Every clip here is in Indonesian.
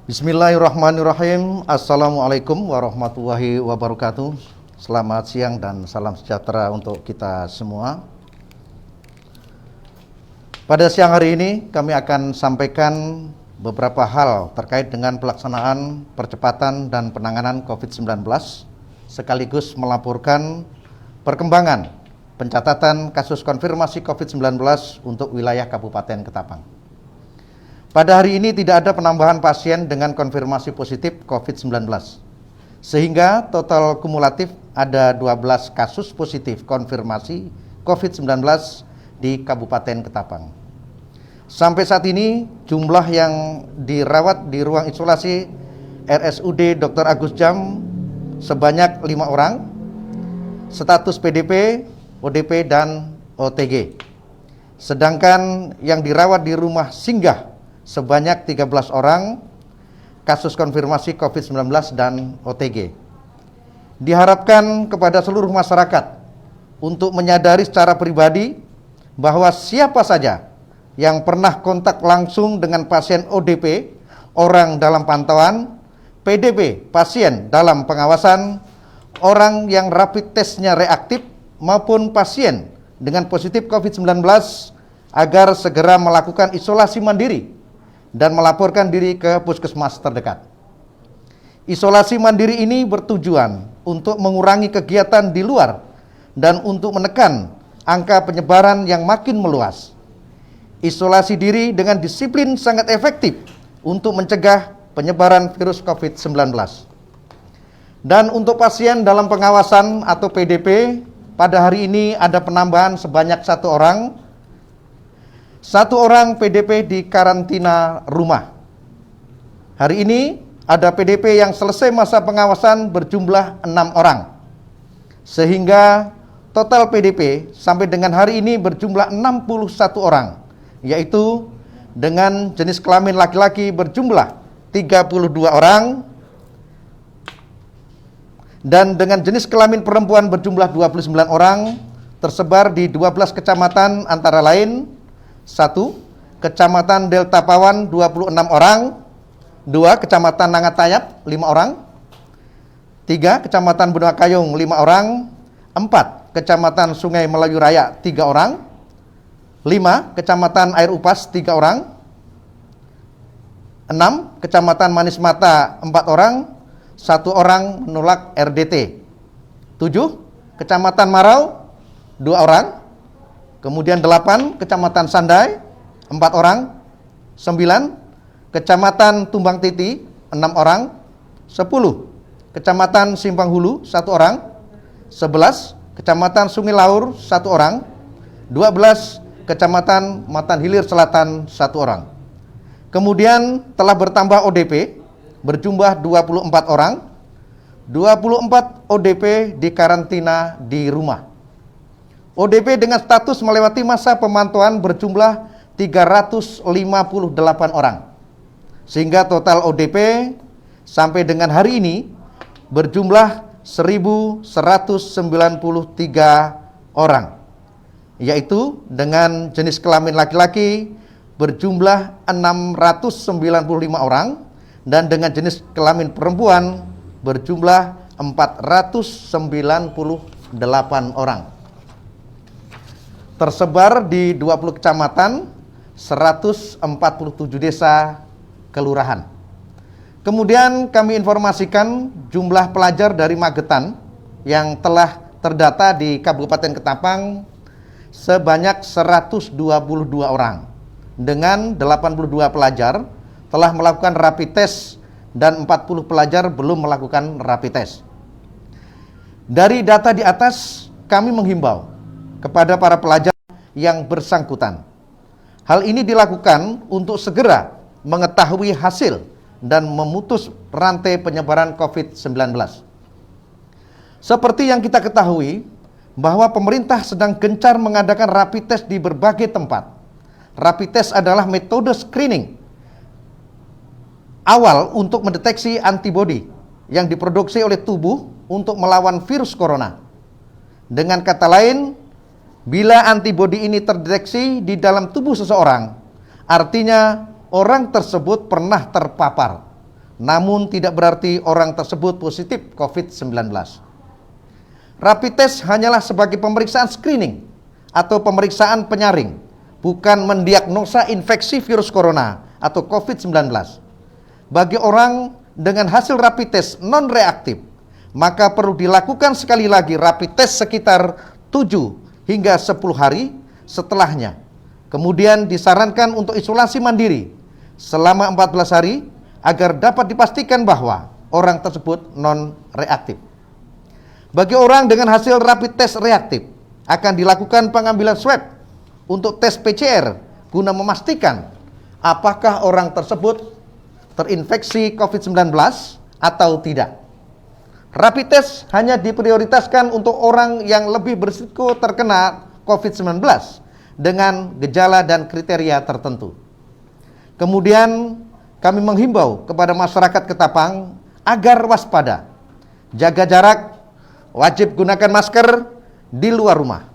Bismillahirrahmanirrahim. Assalamualaikum warahmatullahi wabarakatuh. Selamat siang dan salam sejahtera untuk kita semua. Pada siang hari ini kami akan sampaikan beberapa hal terkait dengan pelaksanaan percepatan dan penanganan COVID-19, sekaligus melaporkan perkembangan pencatatan kasus konfirmasi COVID-19 untuk wilayah Kabupaten Ketapang. Pada hari ini tidak ada penambahan pasien dengan konfirmasi positif COVID-19, sehingga total kumulatif ada 12 kasus positif konfirmasi COVID-19 di Kabupaten Ketapang. Sampai saat ini jumlah yang dirawat di ruang isolasi RSUD Dr. Agus Jam sebanyak 5 orang, status PDP, ODP, dan OTG. Sedangkan yang dirawat di rumah singgah sebanyak 13 orang kasus konfirmasi COVID-19 dan OTG. Diharapkan kepada seluruh masyarakat untuk menyadari secara pribadi bahwa siapa saja yang pernah kontak langsung dengan pasien ODP, orang dalam pantauan, PDP, pasien dalam pengawasan, orang yang rapid testnya reaktif, maupun pasien dengan positif COVID-19 agar segera melakukan isolasi mandiri dan melaporkan diri ke puskesmas terdekat. Isolasi mandiri ini bertujuan untuk mengurangi kegiatan di luar dan untuk menekan angka penyebaran yang makin meluas. Isolasi diri dengan disiplin sangat efektif untuk mencegah penyebaran virus COVID-19. Dan untuk pasien dalam pengawasan atau PDP, pada hari ini ada penambahan sebanyak 1 orang. 1 orang PDP di karantina rumah. Hari ini ada PDP yang selesai masa pengawasan berjumlah 6 orang. Sehingga total PDP sampai dengan hari ini berjumlah 61 orang, yaitu dengan jenis kelamin laki-laki berjumlah 32 orang dan dengan jenis kelamin perempuan berjumlah 29 orang, tersebar di 12 kecamatan antara lain: 1. Kecamatan Delta Pawan 26 orang, 2. Kecamatan Nangatayap 5 orang, 3. Kecamatan Benua Kayung 5 orang, 4. Kecamatan Sungai Melayu Raya 3 orang, 5. Kecamatan Air Upas 3 orang, 6. Kecamatan Manis Mata 4 orang, 1 orang menolak RDT, 7. Kecamatan Marau 2 orang, kemudian 8. Kecamatan Sandai 4 orang, 9. Kecamatan Tumbang Titi 6 orang, 10. Kecamatan Simpang Hulu 1 orang, 11. Kecamatan Sungai Laur 1 orang, 12. Kecamatan Matan Hilir Selatan 1 orang. Kemudian telah bertambah ODP berjumlah 24 orang. 24 ODP di karantina di rumah. ODP dengan status melewati masa pemantauan berjumlah 358 orang. Sehingga total ODP sampai dengan hari ini berjumlah 1.193 orang. Yaitu dengan jenis kelamin laki-laki berjumlah 695 orang dan dengan jenis kelamin perempuan berjumlah 498 orang. Tersebar di 20 kecamatan, 147 desa kelurahan. Kemudian kami informasikan jumlah pelajar dari Magetan yang telah terdata di Kabupaten Ketapang sebanyak 122 orang, dengan 82 pelajar telah melakukan rapid test dan 40 pelajar belum melakukan rapid test. Dari data di atas, kami menghimbau kepada para pelajar yang bersangkutan. Hal ini dilakukan untuk segera mengetahui hasil dan memutus rantai penyebaran COVID-19. Seperti yang kita ketahui, bahwa pemerintah sedang gencar mengadakan rapid test di berbagai tempat. Rapid test adalah metode screening awal untuk mendeteksi antibodi yang diproduksi oleh tubuh untuk melawan virus corona. Dengan kata lain, bila antibodi ini terdeteksi di dalam tubuh seseorang, artinya orang tersebut pernah terpapar namun tidak berarti orang tersebut positif COVID-19. Rapid test hanyalah sebagai pemeriksaan screening atau pemeriksaan penyaring, bukan mendiagnosa infeksi virus corona atau COVID-19. Bagi orang dengan hasil rapid test non-reaktif, maka perlu dilakukan sekali lagi rapid test sekitar 7 hingga 10 hari setelahnya. Kemudian disarankan untuk isolasi mandiri selama 14 hari agar dapat dipastikan bahwa orang tersebut non-reaktif. Bagi orang dengan hasil rapid test reaktif, akan dilakukan pengambilan swab untuk tes PCR guna memastikan apakah orang tersebut terinfeksi COVID-19 atau tidak. Rapid test hanya diprioritaskan untuk orang yang lebih berisiko terkena COVID-19 dengan gejala dan kriteria tertentu. Kemudian kami menghimbau kepada masyarakat Ketapang agar waspada, jaga jarak, wajib gunakan masker di luar rumah,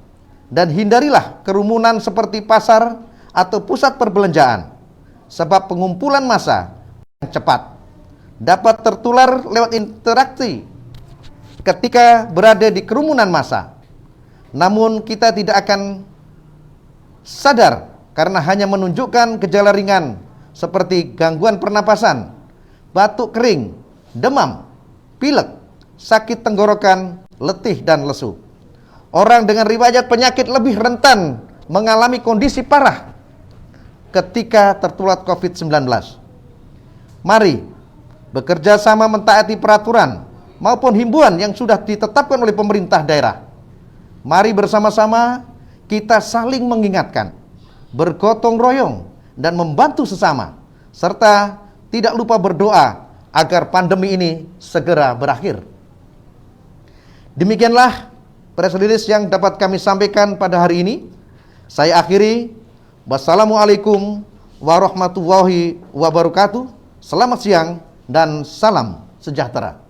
dan hindarilah kerumunan seperti pasar atau pusat perbelanjaan, sebab pengumpulan massa yang cepat dapat tertular lewat interaksi ketika berada di kerumunan massa. Namun kita tidak akan sadar karena hanya menunjukkan gejala ringan seperti gangguan pernapasan, batuk kering, demam, pilek, sakit tenggorokan, letih dan lesu. Orang dengan riwayat penyakit lebih rentan mengalami kondisi parah ketika tertular COVID-19. Mari bekerja sama mentaati peraturan maupun himbauan yang sudah ditetapkan oleh pemerintah daerah. Mari bersama-sama kita saling mengingatkan, bergotong royong dan membantu sesama, serta tidak lupa berdoa agar pandemi ini segera berakhir. Demikianlah press release yang dapat kami sampaikan pada hari ini. Saya akhiri. Wassalamualaikum warahmatullahi wabarakatuh. Selamat siang dan salam sejahtera.